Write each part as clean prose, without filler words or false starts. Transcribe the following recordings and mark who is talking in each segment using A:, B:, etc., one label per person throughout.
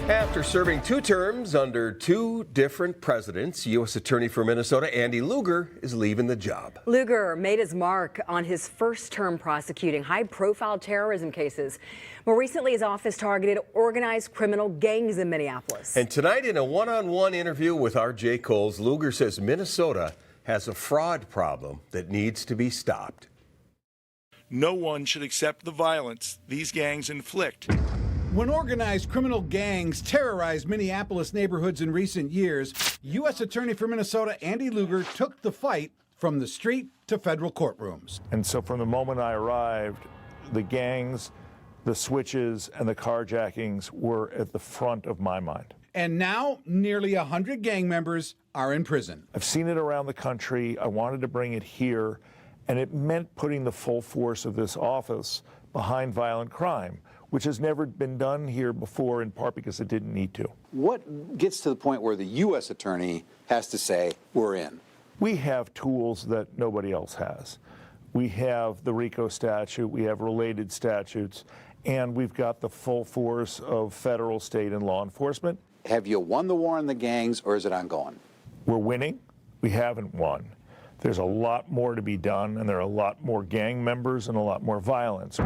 A: After serving 2 terms under 2 different presidents, U.S. Attorney for Minnesota Andy Lugar is leaving the job.
B: Lugar made his mark on his first term prosecuting high-profile terrorism cases. More recently, his office targeted organized criminal gangs in Minneapolis.
A: And tonight, in a one-on-one interview with R.J. Coles, Lugar says Minnesota has a fraud problem that needs to be stopped.
C: No one should accept the violence these gangs inflict.
D: When organized criminal gangs terrorized Minneapolis neighborhoods in recent years, U.S. Attorney for Minnesota Andy Lugar took the fight from the street to federal courtrooms.
E: And so from the moment I arrived, the gangs, the switches, and the carjackings were at the front of my mind.
D: And now nearly 100 gang members are in prison.
E: I've seen it around the country. I wanted to bring it here, and it meant putting the full force of this office behind violent crime, which has never been done here before, in part because it didn't need to.
F: What gets to the point where the U.S. attorney has to say, we're in?
E: We have tools that nobody else has. We have the RICO statute, we have related statutes, and we've got the full force of federal, state, and law enforcement.
F: Have you won the war on the gangs, or is it ongoing?
E: We're winning. We haven't won. There's a lot more to be done, and there are a lot more gang members and a lot more violence.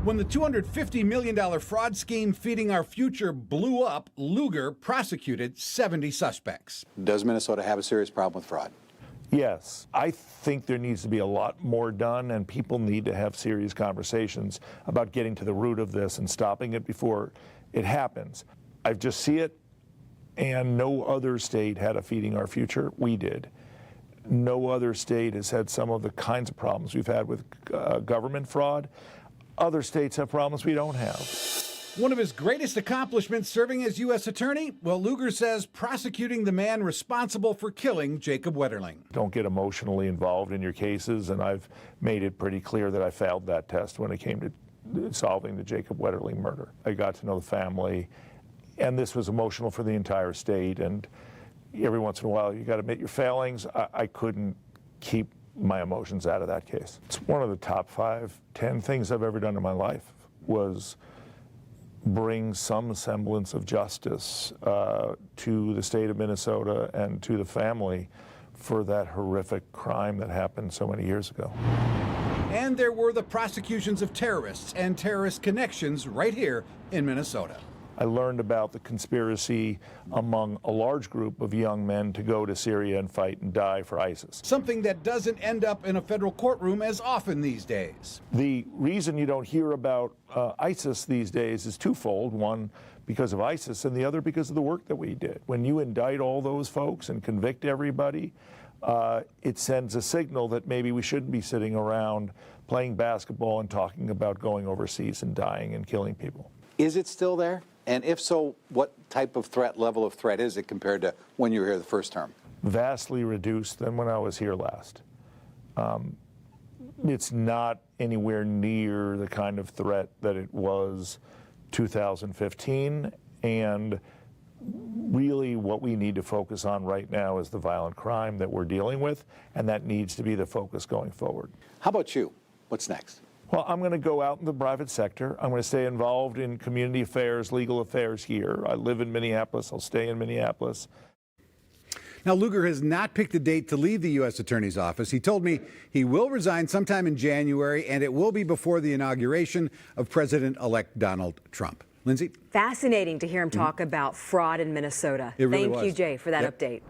D: When the $250 million fraud scheme feeding our future blew up, Lugar prosecuted 70 suspects.
F: Does Minnesota have a serious problem with fraud?
E: Yes, I think there needs to be a lot more done, and people need to have serious conversations about getting to the root of this and stopping it before it happens. I just see it, and no other state had a feeding our future. We did. No other state has had some of the kinds of problems we've had with government fraud. Other states have problems we don't have.
D: One of his greatest accomplishments serving as U.S. Attorney? Well, Lugar says prosecuting the man responsible for killing Jacob Wetterling.
E: Don't get emotionally involved in your cases, and I've made it pretty clear that I failed that test when it came to solving the Jacob Wetterling murder. I got to know the family, and this was emotional for the entire state, and every once in a while you got to admit your failings. I couldn't keep my emotions out of that case. It's one of the top 5, 10 things I've ever done in my life was bring some semblance of justice to the state of Minnesota and to the family for that horrific crime that happened so many years ago.
D: And there were the prosecutions of terrorists and terrorist connections right here in Minnesota.
E: I learned about the conspiracy among a large group of young men to go to Syria and fight and die for ISIS.
D: Something that doesn't end up in a federal courtroom as often these days.
E: The reason you don't hear about ISIS these days is twofold. One, because of ISIS, and the other because of the work that we did. When you indict all those folks and convict everybody, it sends a signal that maybe we shouldn't be sitting around playing basketball and talking about going overseas and dying and killing people.
F: Is it still there? And if so, what type of level of threat is it compared to when you were here the first term?
E: Vastly reduced than when I was here last. It's not anywhere near the kind of threat that it was 2015, and really what we need to focus on right now is the violent crime that we're dealing with, and that needs to be the focus going forward.
F: How about you? What's next?
E: Well, I'm going to go out in the private sector. I'm going to stay involved in community affairs, legal affairs here. I live in Minneapolis. I'll stay in Minneapolis.
D: Now, Lugar has not picked a date to leave the U.S. Attorney's office. He told me he will resign sometime in January, and it will be before the inauguration of President-elect Donald Trump. Lindsay?
B: Fascinating to hear him talk about fraud in Minnesota.
D: It really
B: Thank
D: was.
B: you, Jay, for that update.